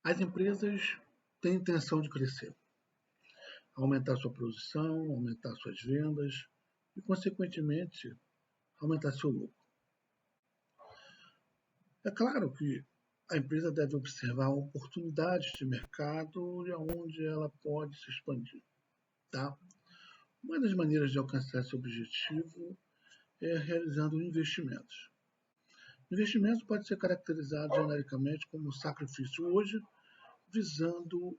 As empresas têm intenção de crescer, aumentar sua produção, aumentar suas vendas e, consequentemente, aumentar seu lucro. É claro que a empresa deve observar oportunidades de mercado e aonde ela pode se expandir. Tá? Uma das maneiras de alcançar esse objetivo é realizando investimentos. Investimento pode ser caracterizado genericamente como sacrifício hoje, visando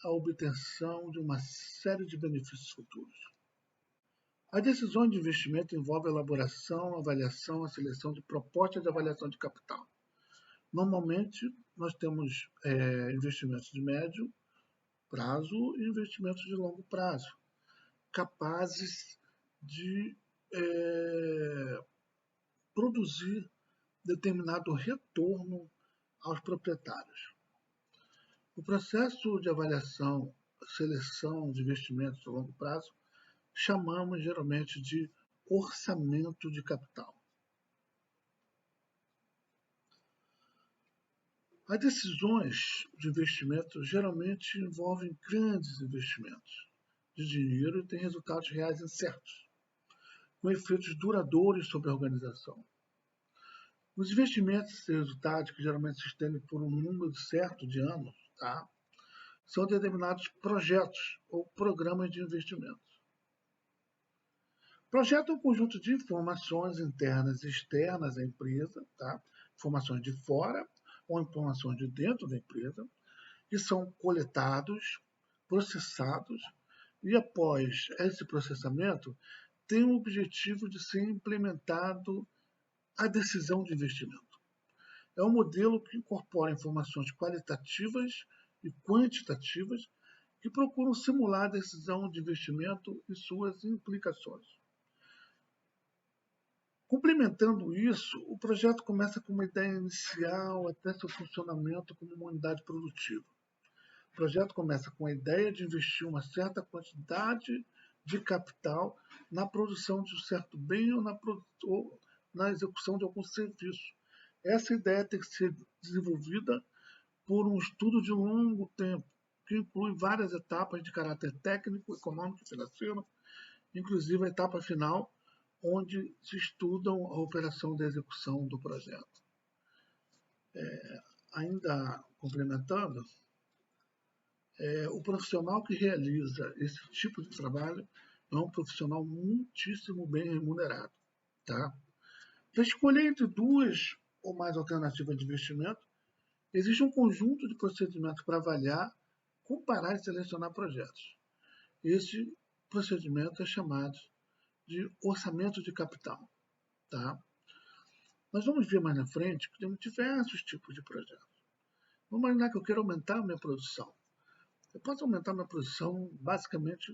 a obtenção de uma série de benefícios futuros. A decisão de investimento envolve a elaboração, avaliação, a seleção de propostas de avaliação de capital. Normalmente, nós temos investimentos de médio prazo e investimentos de longo prazo, capazes de produzir determinado retorno aos proprietários. O processo de avaliação, seleção de investimentos de longo prazo, chamamos geralmente de orçamento de capital. As decisões de investimento geralmente envolvem grandes investimentos de dinheiro e têm resultados reais incertos, com efeitos duradouros sobre a organização. Os investimentos e resultados, que geralmente se estendem por um número certo de anos, são determinados projetos ou programas de investimento. Projeto é um conjunto de informações internas e externas à empresa, informações de fora ou informações de dentro da empresa, que são coletados, processados e, após esse processamento, tem o objetivo de ser implementado a decisão de investimento. É um modelo que incorpora informações qualitativas e quantitativas que procuram simular a decisão de investimento e suas implicações. Complementando isso, o projeto começa com uma ideia inicial até seu funcionamento como uma unidade produtiva. O projeto começa com a ideia de investir uma certa quantidade de capital na produção de um certo bem ou na execução de algum serviço. Essa ideia tem que ser desenvolvida por um estudo de longo tempo, que inclui várias etapas de caráter técnico, econômico e financeiro, inclusive a etapa final, onde se estudam a operação de execução do projeto. Ainda complementando, o profissional que realiza esse tipo de trabalho é um profissional muitíssimo bem remunerado. Tá? Para escolher entre duas ou mais alternativas de investimento, existe um conjunto de procedimentos para avaliar, comparar e selecionar projetos. Esse procedimento é chamado de orçamento de capital. Tá? Nós vamos ver mais na frente que temos diversos tipos de projetos. Vamos imaginar que eu quero aumentar a minha produção. Eu posso aumentar a minha produção basicamente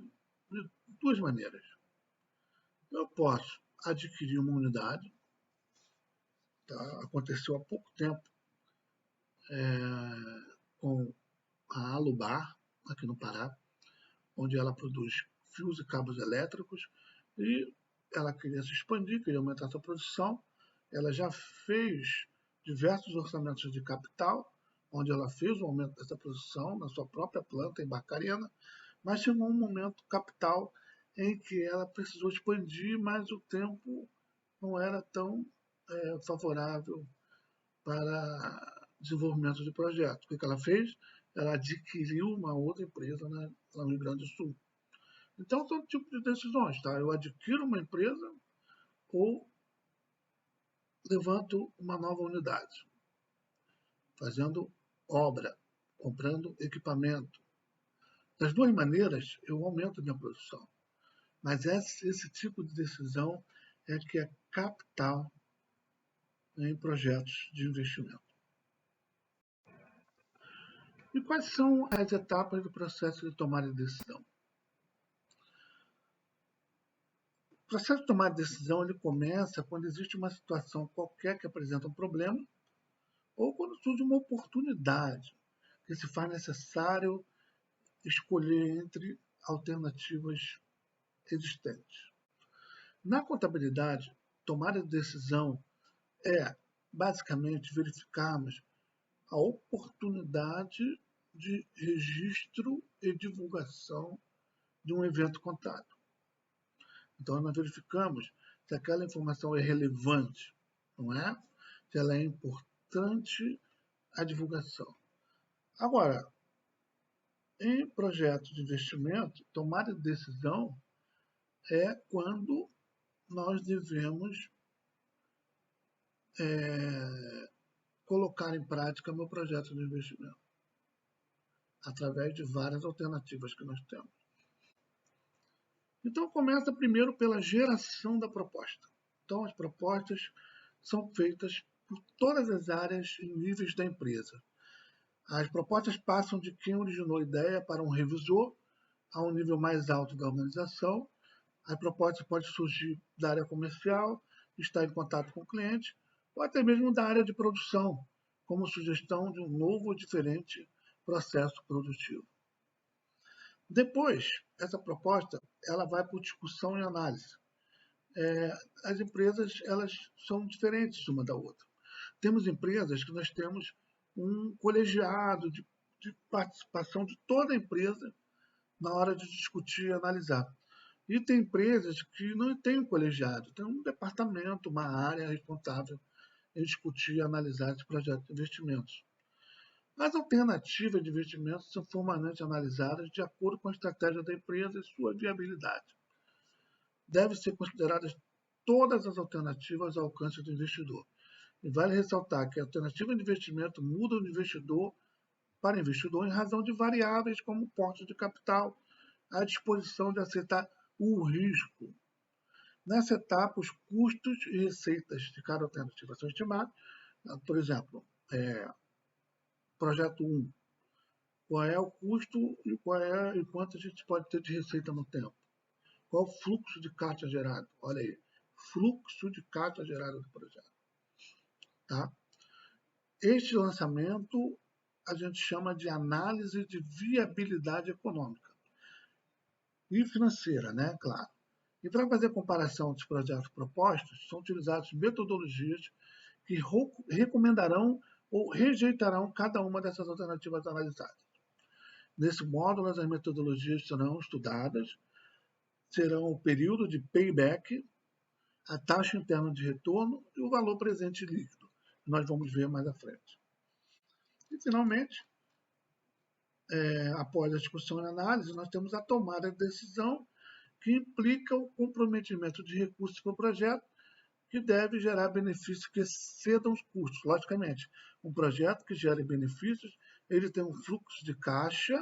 de duas maneiras. Eu posso adquirir uma unidade. Aconteceu há pouco tempo com a Alubar, aqui no Pará, onde ela produz fios e cabos elétricos e ela queria se expandir, queria aumentar sua produção. Ela já fez diversos orçamentos de capital, onde ela fez o aumento dessa produção na sua própria planta em Barcarena, mas chegou um momento capital em que ela precisou expandir, mas o tempo não era tão favorável para desenvolvimento de projeto. O que ela fez? Ela adquiriu uma outra empresa lá no Rio Grande do Sul. Então, são tipos de decisões. Tá? Eu adquiro uma empresa ou levanto uma nova unidade, fazendo obra, comprando equipamento. Das duas maneiras, eu aumento minha produção. Mas esse tipo de decisão é que é capital em projetos de investimento. E quais são as etapas do processo de tomada de decisão? O processo de tomada de decisão ele começa quando existe uma situação qualquer que apresenta um problema ou quando surge uma oportunidade que se faz necessário escolher entre alternativas existentes. Na contabilidade, tomada de decisão é basicamente verificarmos a oportunidade de registro e divulgação de um evento contábil. Então, nós verificamos se aquela informação é relevante, não é? Se ela é importante a divulgação. Agora, em projetos de investimento, tomar a decisão é quando nós devemos colocar em prática meu projeto de investimento, através de várias alternativas que nós temos. Então, começa primeiro pela geração da proposta. Então, as propostas são feitas por todas as áreas e níveis da empresa. As propostas passam de quem originou a ideia para um revisor, a um nível mais alto da organização. A proposta pode surgir da área comercial, estar em contato com o cliente, ou até mesmo da área de produção, como sugestão de um novo ou diferente processo produtivo. Depois, essa proposta ela vai para discussão e análise. As empresas elas são diferentes uma da outra. Temos empresas que nós temos um colegiado de participação de toda a empresa na hora de discutir e analisar. E tem empresas que não têm um colegiado, tem um departamento, uma área responsável em discutir e analisar esse projeto de investimentos. As alternativas de investimentos são formalmente analisadas de acordo com a estratégia da empresa e sua viabilidade. Devem ser consideradas todas as alternativas ao alcance do investidor. E vale ressaltar que a alternativa de investimento muda de investidor para investidor em razão de variáveis como porte de capital, a disposição de aceitar o risco. Nessa etapa, os custos e receitas de cada alternativa são estimados. Por exemplo, projeto 1, qual é o custo e quanto a gente pode ter de receita no tempo? Qual o fluxo de caixa gerado? Olha aí, fluxo de caixa gerado do projeto. Tá? Este lançamento a gente chama de análise de viabilidade econômica e financeira, né? Claro. E para fazer a comparação dos projetos propostos, são utilizadas metodologias que recomendarão ou rejeitarão cada uma dessas alternativas analisadas. Nesse módulo, as metodologias serão estudadas, serão o período de payback, a taxa interna de retorno e o valor presente líquido, que nós vamos ver mais à frente. E, finalmente, após a discussão e análise, nós temos a tomada de decisão, que implica o comprometimento de recursos para o projeto, que deve gerar benefícios que excedam os custos. Logicamente, um projeto que gere benefícios, ele tem um fluxo de caixa,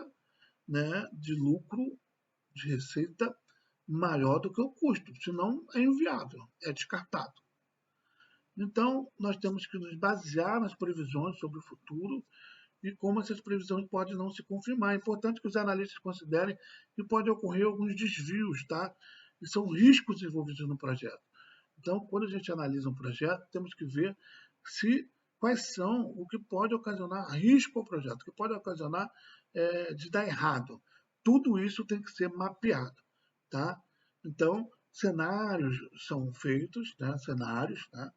né, de lucro, de receita, maior do que o custo, senão é inviável, é descartado. Então, nós temos que nos basear nas previsões sobre o futuro e como essas previsões podem não se confirmar. É importante que os analistas considerem que pode ocorrer alguns desvios, tá? E são riscos envolvidos no projeto. Então, quando a gente analisa um projeto, temos que ver quais são o que pode ocasionar risco ao projeto, o que pode ocasionar de dar errado. Tudo isso tem que ser mapeado, tá? Então, cenários são feitos, né? Cenários, tá?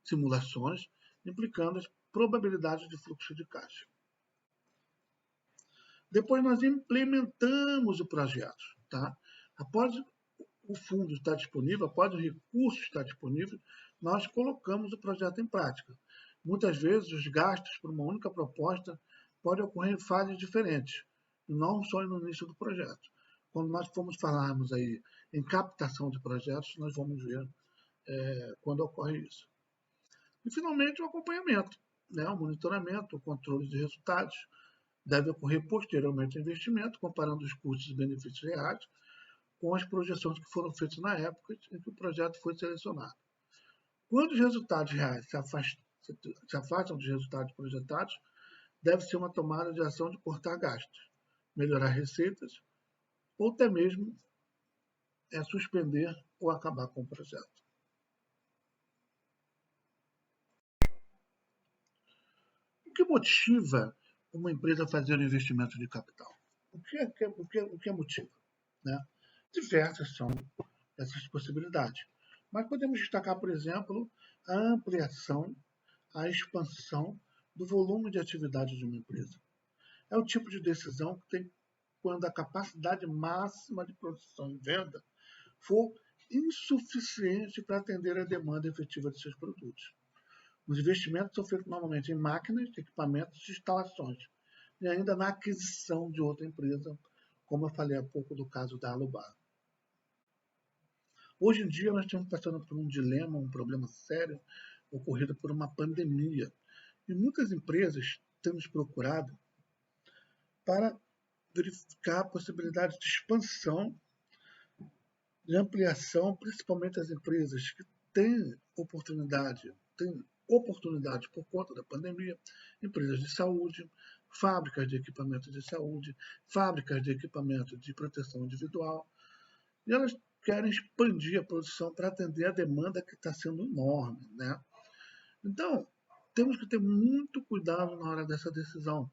Simulações, implicando as probabilidades de fluxo de caixa. Depois nós implementamos o projeto, tá? Após o fundo estar disponível, após o recurso estar disponível, nós colocamos o projeto em prática. Muitas vezes os gastos por uma única proposta podem ocorrer em fases diferentes, não só no início do projeto. Quando nós formos falarmos aí em captação de projetos, nós vamos ver quando ocorre isso. E, finalmente, o acompanhamento, né? O monitoramento, o controle de resultados deve ocorrer posteriormente ao investimento, comparando os custos e benefícios reais com as projeções que foram feitas na época em que o projeto foi selecionado. Quando os resultados reais se afastam dos resultados projetados, deve ser uma tomada de ação de cortar gastos, melhorar receitas ou até mesmo suspender ou acabar com o projeto. O que motiva uma empresa a fazer um investimento de capital? O que motiva? Né? Diversas são essas possibilidades. Mas podemos destacar, por exemplo, a ampliação, a expansão do volume de atividade de uma empresa. É o tipo de decisão que tem quando a capacidade máxima de produção e venda for insuficiente para atender a demanda efetiva de seus produtos. Os investimentos são feitos normalmente em máquinas, equipamentos e instalações, e ainda na aquisição de outra empresa, como eu falei há pouco do caso da Alubar. Hoje em dia, nós estamos passando por um dilema, um problema sério, ocorrido por uma pandemia. E muitas empresas têm nos procurado para verificar a possibilidade de expansão, de ampliação, principalmente as empresas que têm oportunidade por conta da pandemia, empresas de saúde, fábricas de equipamentos de saúde, fábricas de equipamento de proteção individual, e elas querem expandir a produção para atender a demanda que está sendo enorme, né? Então, temos que ter muito cuidado na hora dessa decisão,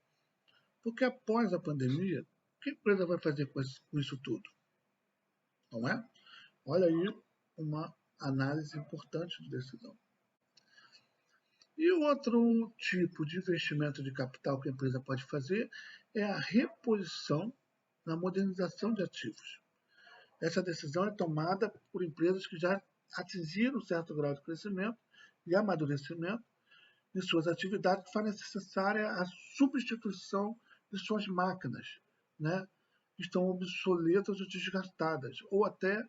porque após a pandemia, o que a empresa vai fazer com isso tudo? Não é? Olha aí uma análise importante de decisão. E o outro tipo de investimento de capital que a empresa pode fazer é a reposição na modernização de ativos. Essa decisão é tomada por empresas que já atingiram um certo grau de crescimento e amadurecimento em suas atividades, que faz necessária a substituição de suas máquinas, né, que estão obsoletas ou desgastadas, ou até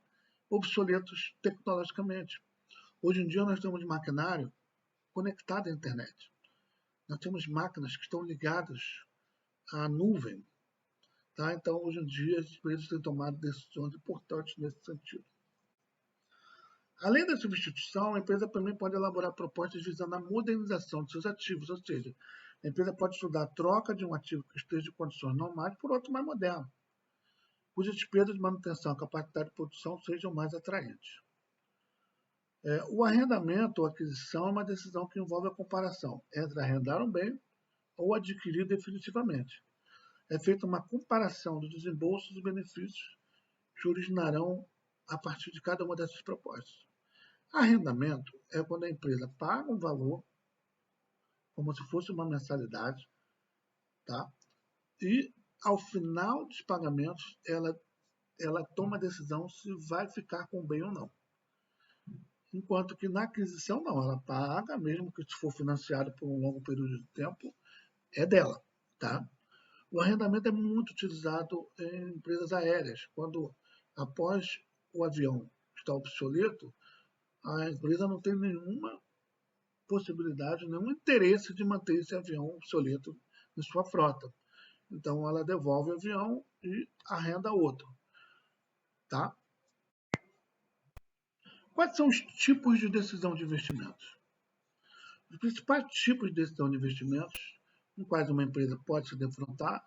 obsoletos tecnologicamente. Hoje em dia nós temos maquinário conectado à internet. Nós temos máquinas que estão ligadas à nuvem. Tá? Então, hoje em dia, as empresas têm tomado decisões importantes nesse sentido. Além da substituição, a empresa também pode elaborar propostas visando a modernização de seus ativos, ou seja, a empresa pode estudar a troca de um ativo que esteja em condições normais por outro mais moderno, cujas despesas de manutenção e capacidade de produção sejam mais atraentes. O arrendamento ou aquisição é uma decisão que envolve a comparação entre arrendar um bem ou adquirir definitivamente. É feita uma comparação dos desembolsos e benefícios que originarão a partir de cada uma dessas propostas. Arrendamento é quando a empresa paga um valor, como se fosse uma mensalidade, tá? E ao final dos pagamentos ela toma a decisão se vai ficar com o bem ou não. Enquanto que na aquisição não, ela paga, mesmo que se for financiado por um longo período de tempo, é dela, tá? O arrendamento é muito utilizado em empresas aéreas, quando após o avião estar obsoleto, a empresa não tem nenhuma possibilidade, nenhum interesse de manter esse avião obsoleto em sua frota. Então ela devolve o avião e arrenda outro, tá? Quais são os tipos de decisão de investimentos? Os principais tipos de decisão de investimentos em quais uma empresa pode se defrontar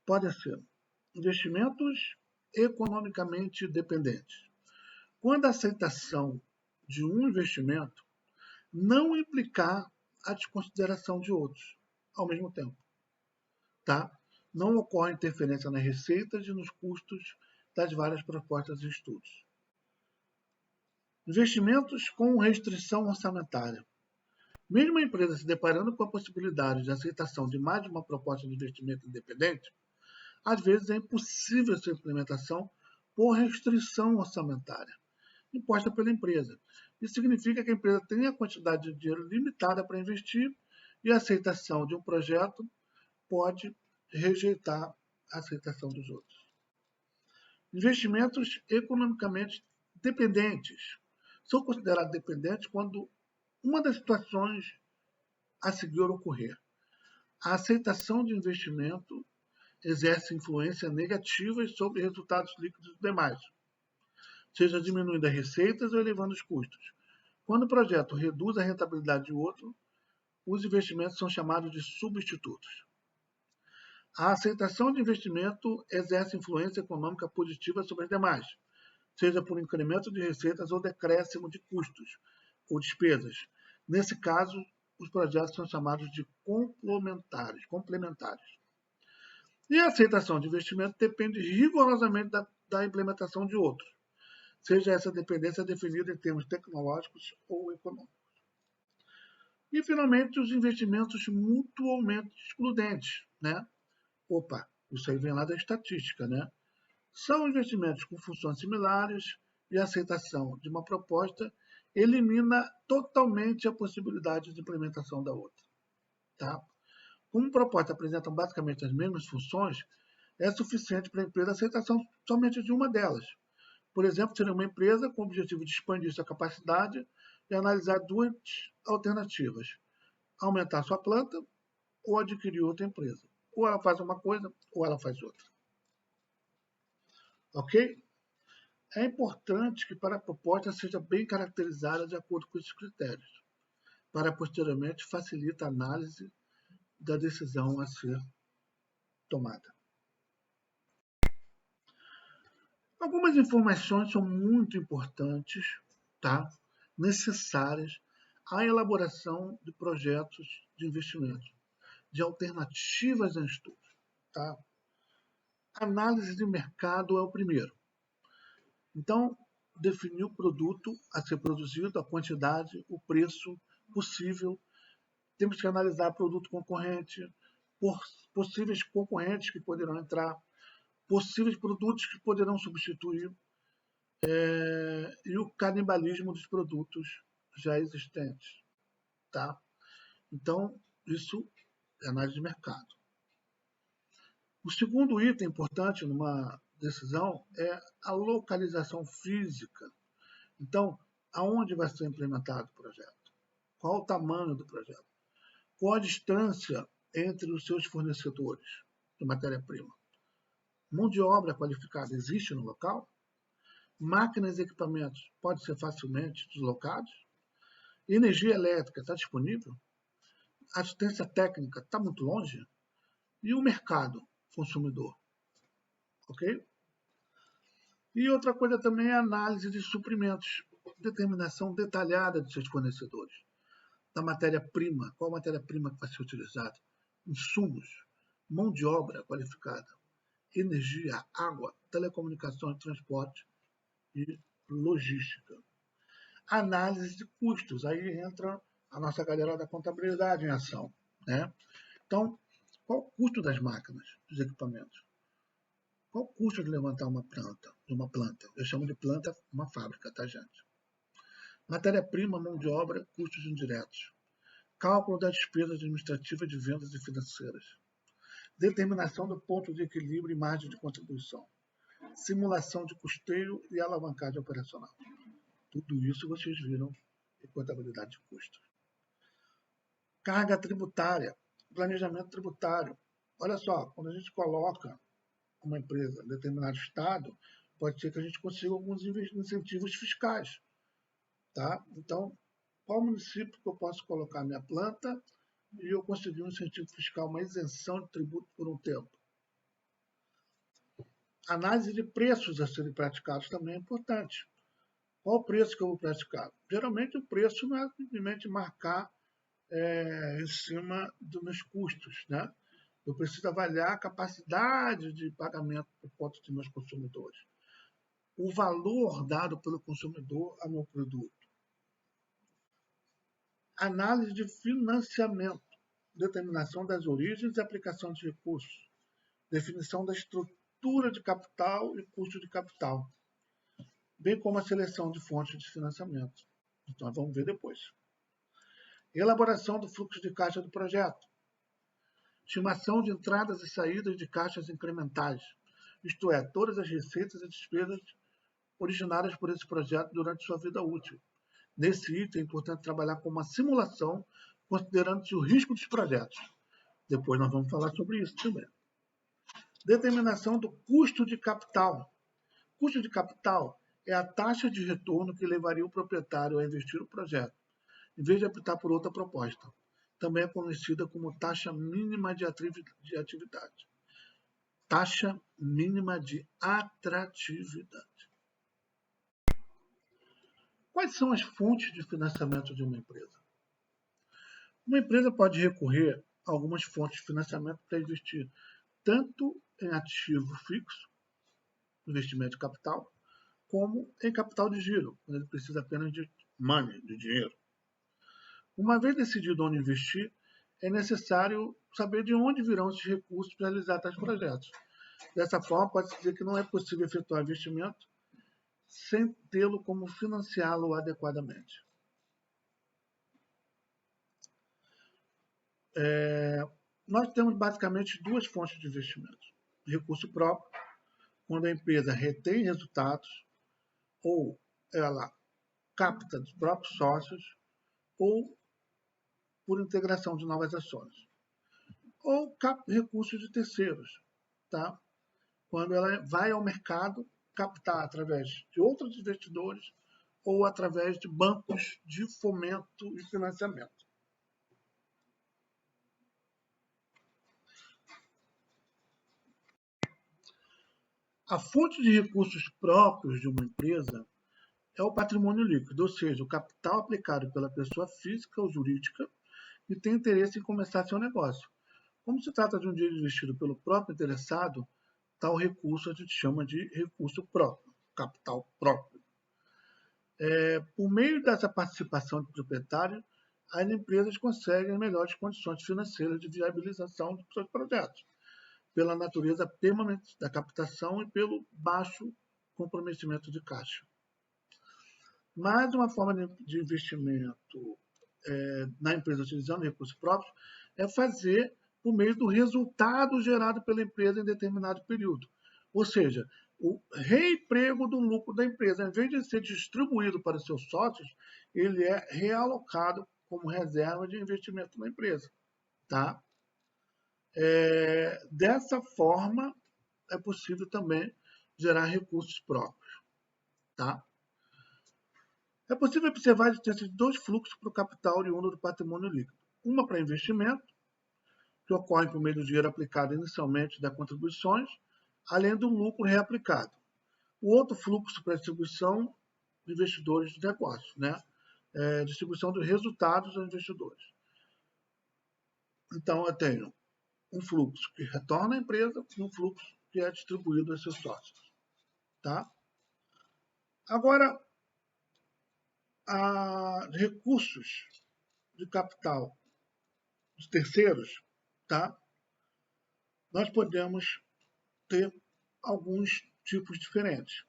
podem ser investimentos economicamente dependentes. Quando a aceitação de um investimento não implicar a desconsideração de outros ao mesmo tempo. Tá? Não ocorre interferência nas receitas e nos custos das várias propostas e estudos. Investimentos com restrição orçamentária. Mesmo a empresa se deparando com a possibilidade de aceitação de mais de uma proposta de investimento independente, às vezes é impossível sua implementação por restrição orçamentária imposta pela empresa. Isso significa que a empresa tem a quantidade de dinheiro limitada para investir e a aceitação de um projeto pode rejeitar a aceitação dos outros. Investimentos economicamente dependentes. São considerados dependentes quando uma das situações a seguir ocorrer. A aceitação de investimento exerce influência negativa sobre resultados líquidos dos demais, seja diminuindo as receitas ou elevando os custos. Quando o projeto reduz a rentabilidade de outro, os investimentos são chamados de substitutos. A aceitação de investimento exerce influência econômica positiva sobre as demais, seja por incremento de receitas ou decréscimo de custos ou despesas. Nesse caso, os projetos são chamados de complementares. E a aceitação de investimento depende rigorosamente da implementação de outros, seja essa dependência definida em termos tecnológicos ou econômicos. E, finalmente, os investimentos mutuamente excludentes, né? Opa, isso aí vem lá da estatística, né? São investimentos com funções similares e a aceitação de uma proposta elimina totalmente a possibilidade de implementação da outra. Tá? Como propostas apresentam basicamente as mesmas funções, é suficiente para a empresa a aceitação somente de uma delas. Por exemplo, seria uma empresa com o objetivo de expandir sua capacidade e analisar duas alternativas: aumentar sua planta ou adquirir outra empresa. Ou ela faz uma coisa ou ela faz outra. Ok? É importante que para a proposta seja bem caracterizada de acordo com esses critérios, para posteriormente facilitar a análise da decisão a ser tomada. Algumas informações são muito importantes, tá? Necessárias à elaboração de projetos de investimento, de alternativas a estudo. Tá? Análise de mercado é o primeiro. Então, definir o produto a ser produzido, a quantidade, o preço possível. Temos que analisar produto concorrente, possíveis concorrentes que poderão entrar, possíveis produtos que poderão substituir e o canibalismo dos produtos já existentes. Tá? Então, isso é análise de mercado. O segundo item importante numa decisão é a localização física. Então, aonde vai ser implementado o projeto? Qual o tamanho do projeto? Qual a distância entre os seus fornecedores de matéria-prima? Mão de obra qualificada existe no local? Máquinas e equipamentos podem ser facilmente deslocados? Energia elétrica está disponível? Assistência técnica está muito longe? E o mercado consumidor? Ok? E outra coisa também é a análise de suprimentos, determinação detalhada de seus fornecedores, da matéria-prima, qual matéria-prima que vai ser utilizada, insumos, mão de obra qualificada, energia, água, telecomunicações, transporte e logística. Análise de custos, aí entra a nossa galera da contabilidade em ação. Né? Então, qual o custo das máquinas, dos equipamentos? Qual o custo de levantar uma planta? Eu chamo de planta uma fábrica, tá, gente? Matéria-prima, mão de obra, custos indiretos. Cálculo da despesa administrativa de vendas e financeiras. Determinação do ponto de equilíbrio e margem de contribuição. Simulação de custeio e alavancagem operacional. Tudo isso vocês viram em contabilidade de custos. Carga tributária, planejamento tributário. Olha só, quando a gente coloca uma empresa em determinado estado, pode ser que a gente consiga alguns incentivos fiscais. Tá? Então, qual município que eu posso colocar minha planta e eu conseguir um incentivo fiscal, uma isenção de tributo por um tempo? Análise de preços a serem praticados também é importante. Qual o preço que eu vou praticar? Geralmente, o preço não é simplesmente marcar em cima dos meus custos. Né? Eu preciso avaliar a capacidade de pagamento por conta dos meus consumidores. O valor dado pelo consumidor ao meu produto. Análise de financiamento, determinação das origens e aplicação de recursos, definição da estrutura de capital e custo de capital, bem como a seleção de fontes de financiamento. Então, vamos ver depois. Elaboração do fluxo de caixa do projeto, estimação de entradas e saídas de caixas incrementais, isto é, todas as receitas e despesas originadas por esse projeto durante sua vida útil. Nesse item, é importante trabalhar com uma simulação, considerando-se o risco dos projetos. Depois nós vamos falar sobre isso também. Determinação do custo de capital. Custo de capital é a taxa de retorno que levaria o proprietário a investir no projeto, em vez de optar por outra proposta. Também é conhecida como taxa mínima de atividade. Taxa mínima de atratividade. Quais são as fontes de financiamento de uma empresa? Uma empresa pode recorrer a algumas fontes de financiamento para investir tanto em ativo fixo, investimento de capital, como em capital de giro, quando ele precisa apenas de money, de dinheiro. Uma vez decidido onde investir, é necessário saber de onde virão esses recursos para realizar tais projetos. Dessa forma, pode-se dizer que não é possível efetuar investimento sem tê-lo como financiá-lo adequadamente. Nós temos basicamente duas fontes de investimento. Recurso próprio, quando a empresa retém resultados ou ela capta dos próprios sócios ou por integração de novas ações. Ou recursos de terceiros, tá? Quando ela vai ao mercado captar através de outros investidores ou através de bancos de fomento e financiamento. A fonte de recursos próprios de uma empresa é o patrimônio líquido, ou seja, o capital aplicado pela pessoa física ou jurídica que tem interesse em começar seu negócio. Como se trata de um dinheiro investido pelo próprio interessado, tal recurso a gente chama de recurso próprio, capital próprio. Por meio dessa participação de proprietário, as empresas conseguem melhores condições financeiras de viabilização de seus projetos, pela natureza permanente da captação e pelo baixo comprometimento de caixa. Mais uma forma de investimento na empresa utilizando recursos próprios é fazer por meio do resultado gerado pela empresa em determinado período. Ou seja, o reemprego do lucro da empresa, em vez de ser distribuído para os seus sócios, ele é realocado como reserva de investimento na empresa. Tá? Dessa forma, é possível também gerar recursos próprios. Tá? É possível observar a existência de dois fluxos para o capital oriundo do patrimônio líquido. Uma para investimento, que ocorre por meio do dinheiro aplicado inicialmente das contribuições, além do lucro reaplicado. O outro fluxo para a distribuição de investidores de negócios, né? Distribuição dos resultados aos investidores. Então, eu tenho um fluxo que retorna à empresa e um fluxo que é distribuído aos seus sócios. Tá? Agora, recursos de capital dos terceiros, tá? Nós podemos ter alguns tipos diferentes.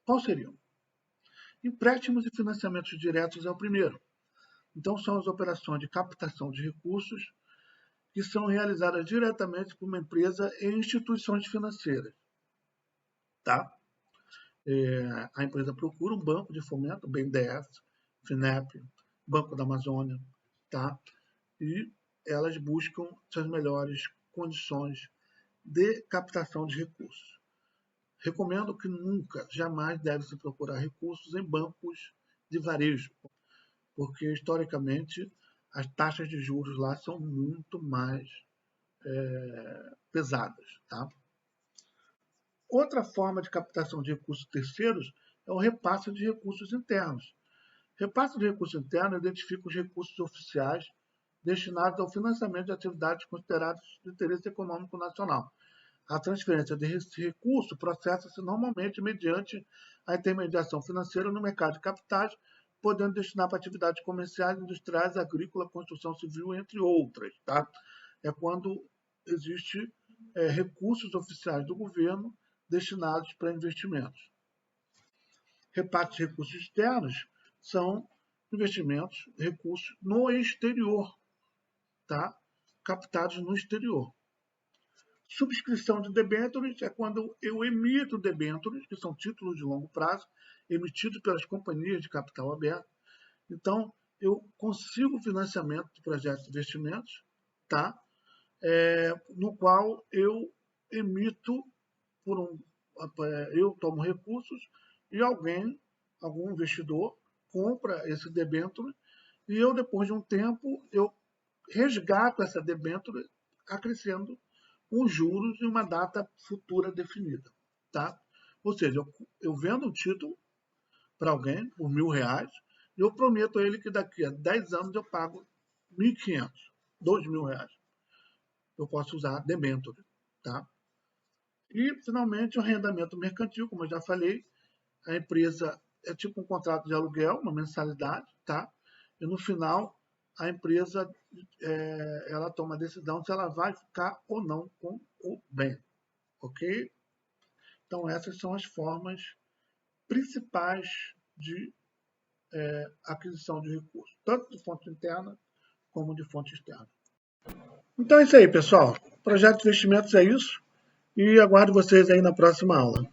Quais seriam? Empréstimos e financiamentos diretos é o primeiro. Então, são as operações de captação de recursos que são realizadas diretamente por uma empresa e instituições financeiras. Tá? A empresa procura um banco de fomento, BNDES, FINEP, Banco da Amazônia, tá? E elas buscam as melhores condições de captação de recursos. Recomendo que nunca, jamais deve se procurar recursos em bancos de varejo, porque historicamente as taxas de juros lá são muito mais pesadas. Tá? Outra forma de captação de recursos terceiros é o repasse de recursos internos. Repasse de recursos internos identifica os recursos oficiais destinados ao financiamento de atividades consideradas de interesse econômico nacional. A transferência desse recurso processa-se normalmente mediante a intermediação financeira no mercado de capitais, podendo destinar para atividades comerciais, industriais, agrícola, construção civil, entre outras. Tá? É quando existe recursos oficiais do governo destinados para investimentos. Repasse de recursos externos são investimentos, recursos no exterior, tá? Captados no exterior. Subscrição de debêntures é quando eu emito debêntures, que são títulos de longo prazo, emitidos pelas companhias de capital aberto. Então, eu consigo financiamento de projetos de investimentos, tá? No qual eu emito eu tomo recursos e algum investidor, compra esse debênture e eu, depois de um tempo, eu resgato essa debênture acrescendo os juros em uma data futura definida. Tá? Ou seja, eu vendo um título para alguém por R$1.000 e eu prometo a ele que daqui a 10 anos eu pago R$1.500, R$2.000. Eu posso usar debênture. Tá? E, finalmente, o arrendamento mercantil, como eu já falei, a empresa é tipo um contrato de aluguel, uma mensalidade, tá? E no final, a empresa ela toma a decisão se ela vai ficar ou não com o bem, ok? Então, essas são as formas principais de aquisição de recursos, tanto de fonte interna como de fonte externa. Então é isso aí, pessoal. Projeto de investimentos é isso. E aguardo vocês aí na próxima aula.